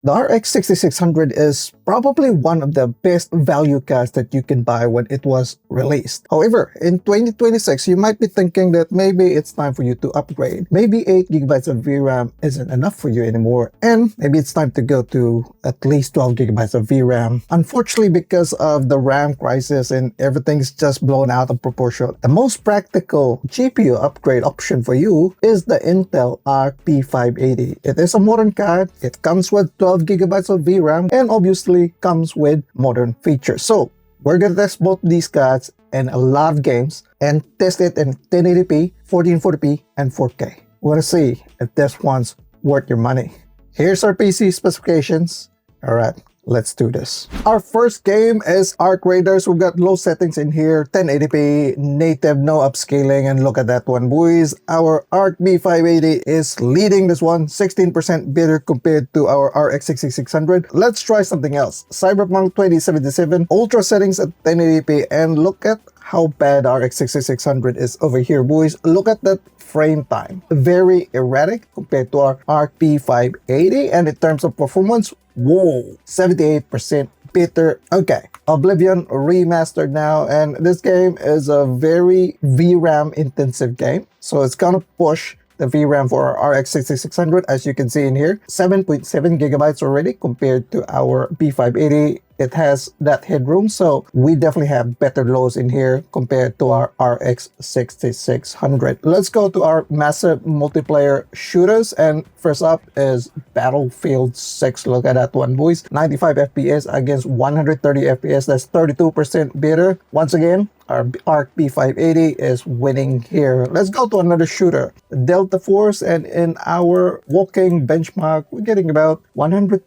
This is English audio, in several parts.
The RX 6600 is probably one of the best value cards that you can buy when it was released. However, in 2026, you might be thinking that maybe it's time for you to upgrade. Maybe 8 GB of VRAM isn't enough for you anymore, and maybe it's time to go to at least 12 GB of VRAM. Unfortunately, because of the RAM crisis and everything's just blown out of proportion, the most practical GPU upgrade option for you is the Intel ARC B580. It is a modern card. It comes with 12 GB of VRAM and obviously comes with modern features. So we're gonna test both these cards in a lot of games and test it in 1080p, 1440p, and 4K. We wanna see if this one's worth your money. Here's our PC specifications. All right, let's do this. Our first game is ARC Raiders. We've got low settings in here, 1080p, native, no upscaling, and look at that one, boys. Our ARC B580 is leading this one, 16% better compared to our RX 6600. Let's try something else. Cyberpunk 2077, ultra settings at 1080p, and look at how bad RX 6600 is over here, boys. Look at that frame time. Very erratic compared to our ARC B580, and in terms of performance, whoa, 78% better. Okay, Oblivion remastered now, and this game is a very VRAM intensive game, so it's gonna push the VRAM for our RX 6600, as you can see in here, 7.7 GB already compared to our B580. It has that headroom, so we definitely have better loads in here compared to our RX 6600. Let's go to our massive multiplayer shooters, and first up is Battlefield 6. Look at that one, boys. 95 FPS against 130 FPS. That's 32% better. Once again, our ARC B580 is winning here. Let's go to another shooter, Delta Force, and in our walking benchmark, we're getting about 130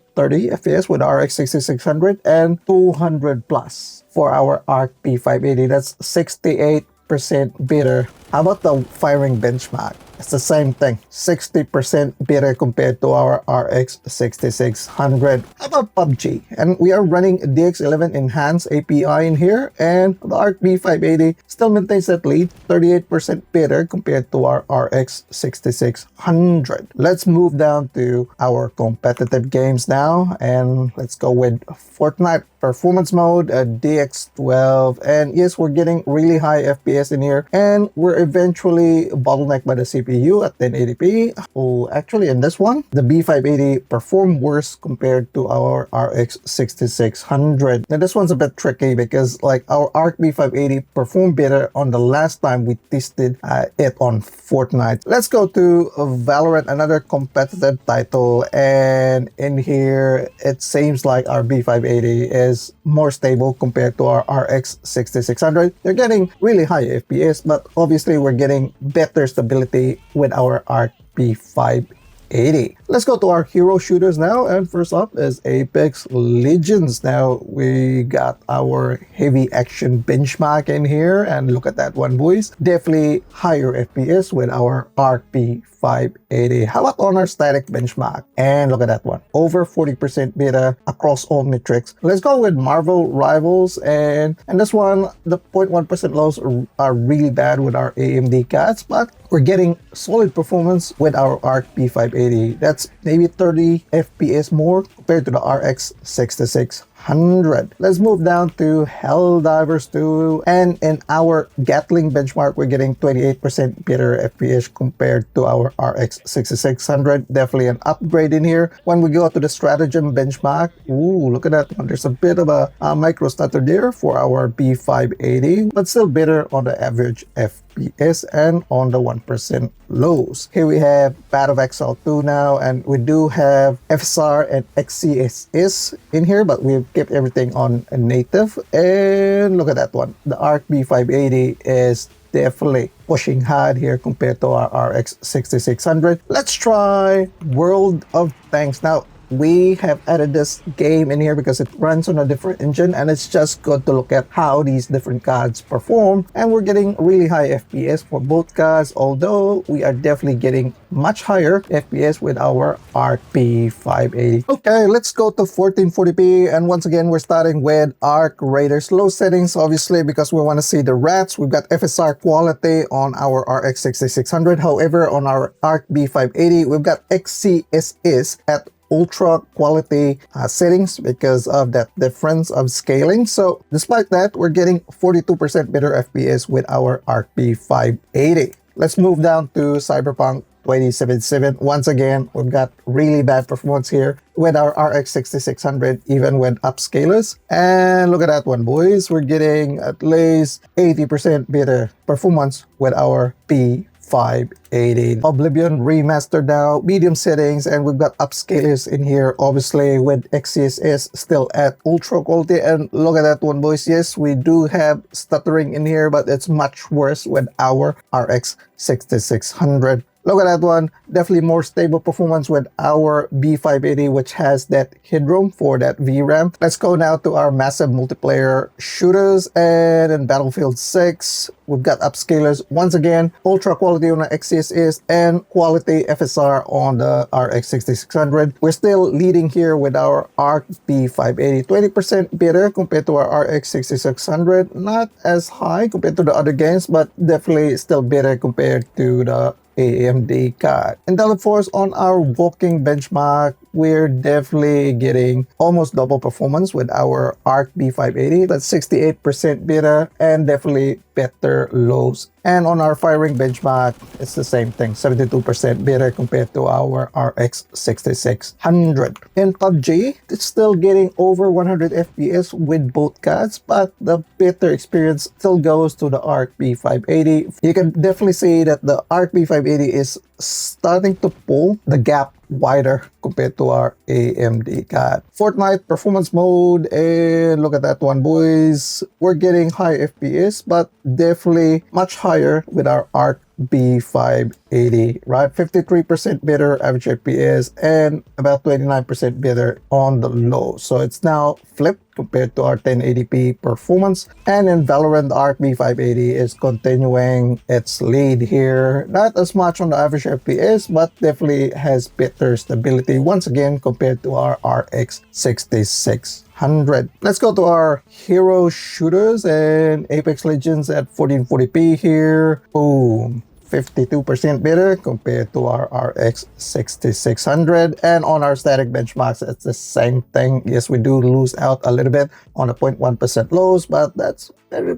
FPS with RX 6600 and 200 plus for our ARC B580. That's 68% better. How about the firing benchmark? It's the same thing, 60% better compared to our RX 6600. How about PUBG? And we are running DX11 Enhanced API in here, and the ARC B580 still maintains that lead, 38% better compared to our RX 6600. Let's move down to our competitive games now, and let's go with Fortnite performance mode, DX12, and yes, we're getting really high FPS in here, and we're eventually bottlenecked by the CPU at 1080p. Oh, actually in this one, the B580 performed worse compared to our RX 6600. Now this one's a bit tricky because like our ARC B580 performed better on the last time we tested it on Fortnite. Let's go to Valorant, another competitive title, and in here it seems like our B580 is more stable compared to our RX 6600. They're getting really high FPS, but obviously we're getting better stability with our ARC B580. Let's go to our hero shooters now, and first up is Apex Legends. Now we got our heavy action benchmark in here, and look at that one, boys. Definitely higher FPS with our ARC B580. How about on our static benchmark? And look at that one, over 40% better across all metrics. Let's go with Marvel Rivals, and this one, the 0.1% lows are really bad with our AMD cards, but we're getting solid performance with our ARC B580. That's maybe 30 FPS more compared to the RX 6600. Let's move down to Helldivers 2, and in our Gatling benchmark, we're getting 28% better FPS compared to our RX 6600. Definitely an upgrade in here. When we go to the Stratagem benchmark, ooh, look at that one. There's a bit of a micro stutter there for our B580, but still better on the average FPS and on the 1% lows. Here we have Battle of XL2 now, and we do have FSR and XCSS in here, but we've kept everything on native. And look at that one. The ARC B580 is definitely pushing hard here compared to our RX 6600. Let's try World of Tanks. Now, we have added this game in here because it runs on a different engine, and it's just good to look at how these different cards perform, and we're getting really high FPS for both cards, although we are definitely getting much higher FPS with our ARC B580. Okay, let's go to 1440p, and once again we're starting with ARC Raiders. Low settings obviously because we want to see the rats. We've got FSR quality on our RX 6600. However, on our ARC B580 we've got XCSS at ultra quality settings because of that difference of scaling. So despite that, we're getting 42% better FPS with our ARC B580. Let's move down to Cyberpunk 2077. Once again, we've got really bad performance here with our RX 6600, even with upscalers. And look at that one, boys. We're getting at least 80% better performance with our B580. Oblivion remastered now, medium settings, and we've got upscalers in here, obviously with XeSS still at ultra quality. And look at that one, boys. Yes, we do have stuttering in here, but it's much worse with our RX 6600. Look at that one, definitely more stable performance with our B580, which has that headroom for that VRAM. Let's go now to our massive multiplayer shooters, and in Battlefield 6, we've got upscalers once again, ultra quality on the XeSS and quality FSR on the RX 6600. We're still leading here with our ARC B580, 20% better compared to our RX 6600. Not as high compared to the other games, but definitely still better compared to the AMD card. Intelliforce on our walking benchmark, we're definitely getting almost double performance with our ARC B580. That's 68% better and definitely better lows. And on our firing benchmark, it's the same thing, 72% better compared to our RX 6600. In PUBG, it's still getting over 100 FPS with both cards, but the better experience still goes to the ARC B580. You can definitely see that the ARC B580 is starting to pull the gap wider compared to our AMD card. Fortnite performance mode, and look at that one, boys. We're getting high FPS, but definitely much higher with our ARC B580, right? 53% better average FPS and about 29% better on the low. So it's now flipped compared to our 1080p performance. And in Valorant, the ARC B580 is continuing its lead here. Not as much on the average FPS, but definitely has better stability once again compared to our RX 6600. Let's go to our hero shooters, and Apex Legends at 1440p here. Boom. 52% better compared to our RX 6600. And on our static benchmarks, it's the same thing. Yes, we do lose out a little bit on the 0.1% lows, but that's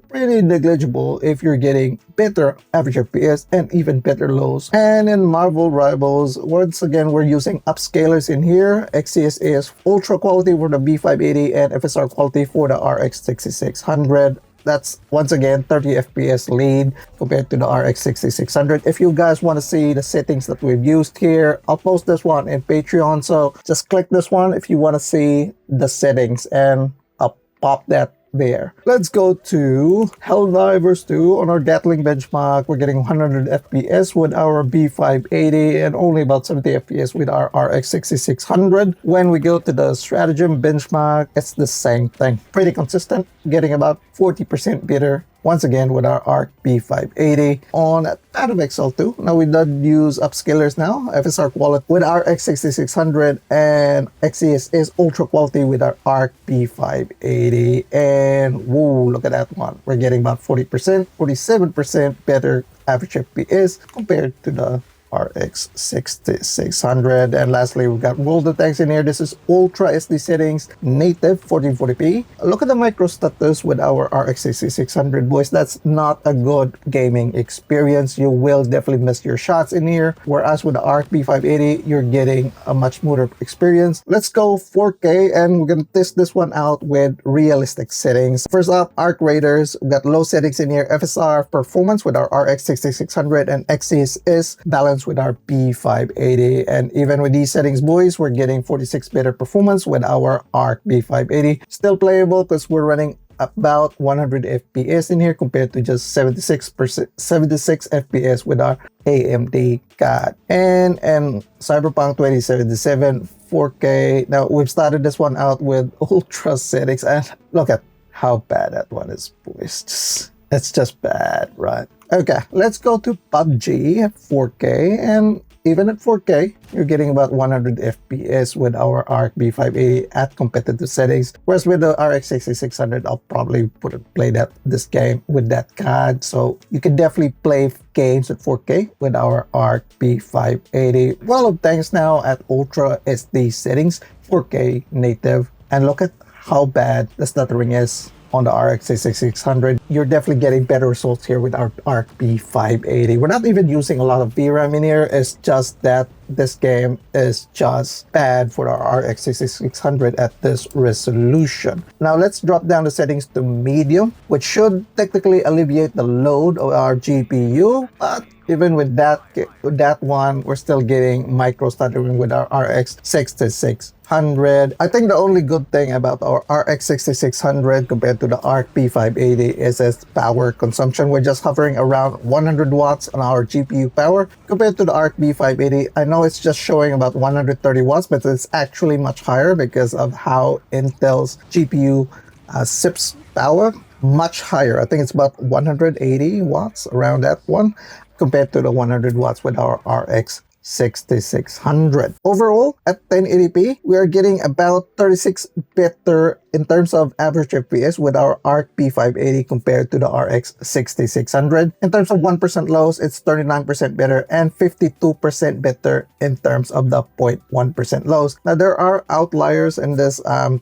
pretty negligible if you're getting better average FPS and even better lows. And in Marvel Rivals, once again, we're using upscalers in here. XeSS ultra quality for the B580 and FSR quality for the RX 6600. That's once again 30 FPS lead compared to the RX 6600. If you guys want to see the settings that we've used here, I'll post this one in Patreon. So just click this one if you want to see the settings, and I'll pop that there. Let's go to Helldivers 2. On our Gatling benchmark, we're getting 100 FPS with our B580 and only about 70 FPS with our RX 6600. When we go to the Stratagem benchmark, it's the same thing. Pretty consistent, getting about 40% better once again with our ARC B580. On Phantom XL2, now we did use upscalers now, FSR quality with our X6600 and XeSS ultra quality with our ARC B580. And whoa, look at that one. We're getting about 40%, 47% better average FPS compared to the RX 6600. And lastly, we've got World of Tanks in here. This is Ultra SD settings, native 1440p. Look at the micro status with our RX 6600, boys. That's not a good gaming experience. You will definitely miss your shots in here. Whereas with the ARC B580, you're getting a much smoother experience. Let's go 4K, and we're gonna test this one out with realistic settings. First up, ARC Raiders. We've got low settings in here. FSR performance with our RX 6600 and XeSS balance with our B580. And even with these settings, boys, we're getting 46 better performance with our ARC B580. Still playable because we're running about 100 FPS in here compared to just 76 FPS with our AMD card. And Cyberpunk 2077 4K. Now we've started this one out with ultra settings, and look at how bad that one is, boys. It's just bad, right? Okay, let's go to PUBG 4K, and even at 4K, you're getting about 100 FPS with our ARC B580 at competitive settings. Whereas with the RX 6600, I'll probably play this game with that card. So you can definitely play games at 4K with our ARC B580. Well, thanks now at Ultra SD settings, 4K native. And look at how bad the stuttering is on the RX 6600. You're definitely getting better results here with our ARC B580. We're not even using a lot of VRAM in here. It's just that this game is just bad for our RX 6600 at this resolution. Now let's drop down the settings to medium, which should technically alleviate the load of our GPU, but even with that one, we're still getting micro stuttering with our RX 6600. I think the only good thing about our RX 6600 compared to the ARC B580 is its power consumption. We're just hovering around 100 watts on our GPU power compared to the ARC B580. I know it's just showing about 130 watts, but it's actually much higher because of how Intel's GPU sips power much higher. I think it's about 180 watts around that one, compared to the 100 watts with our RX 6600. Overall, at 1080p, we are getting about 36 better in terms of average FPS with our ARC B580 compared to the RX 6600. In terms of 1% lows, it's 39% better and 52% better in terms of the 0.1% lows. Now, there are outliers in this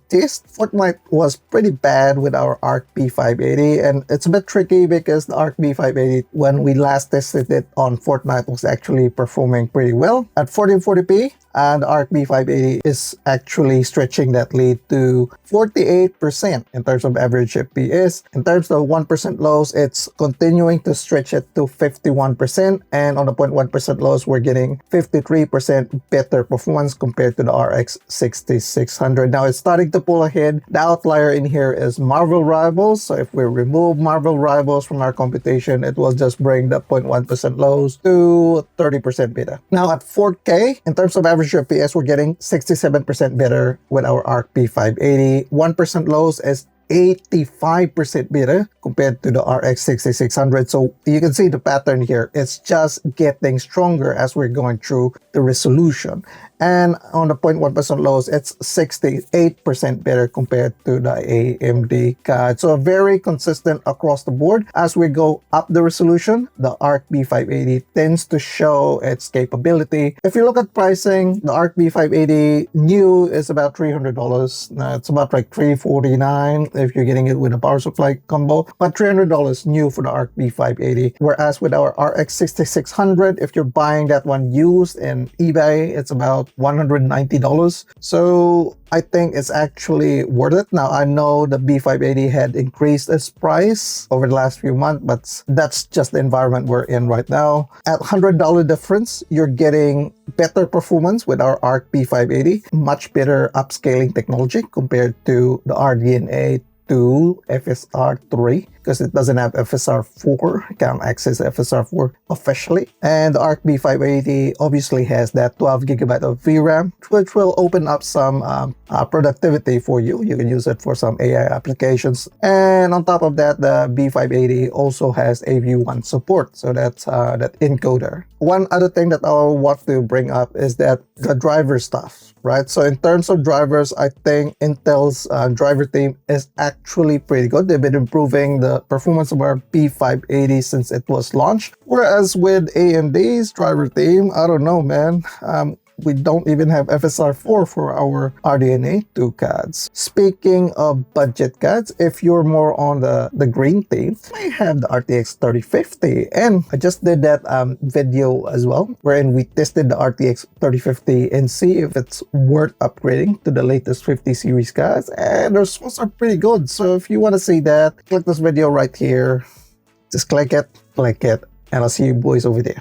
test. Fortnite was pretty bad with our ARC B580, and it's a bit tricky because the ARC B580, when we last tested it on Fortnite, was actually performing pretty well at 1440p. And the ARC B580 is actually stretching that lead to 48% in terms of average FPS. In terms of 1% lows, it's continuing to stretch it to 51%. And on the 0.1% lows, we're getting 53% better performance compared to the RX 6600. Now, it's starting to pull ahead. The outlier in here is Marvel Rivals. So if we remove Marvel Rivals from our computation, it will just bring the 0.1% lows to 30% better. Now, at 4K, in terms of average FPS, we're getting 67% better with our ARC B580. 1% lows is 85% better compared to the RX 6600. So you can see the pattern here. It's just getting stronger as we're going through the resolution. And on the 0.1% lows, it's 68% better compared to the AMD card. So very consistent across the board. As we go up the resolution, the ARC B580 tends to show its capability. If you look at pricing, the ARC B580 new is about $300. Now, it's about like $349 if you're getting it with a power supply combo, but $300 new for the ARC B580. Whereas with our RX 6600, if you're buying that one used in eBay, it's about $190. So I think it's actually worth it. Now, I know the B580 had increased its price over the last few months, but that's just the environment we're in right now. At $100 difference, you're getting better performance with our ARC B580, much better upscaling technology compared to the RDNA 2 FSR3, because it doesn't have FSR4. Can't access FSR4 officially. And the ARC B580 obviously has that 12 gigabyte of VRAM, which will open up some productivity for you. You can use it for some AI applications. And on top of that, the B580 also has AV1 support. So that's that encoder. One other thing that I want to bring up is that the driver stuff, right? So in terms of drivers, I think Intel's driver team is actually pretty good. They've been improving the performance of our B580 since it was launched. Whereas with AMD's driver team, I don't know, man. We don't even have FSR4 for our RDNA 2 cards. Speaking of budget cards, if you're more on the green team, I have the RTX 3050. And I just did that video as well, wherein we tested the RTX 3050 and see if it's worth upgrading to the latest 50 series cards. And the results are pretty good. So if you want to see that, click this video right here. Just click it, and I'll see you boys over there.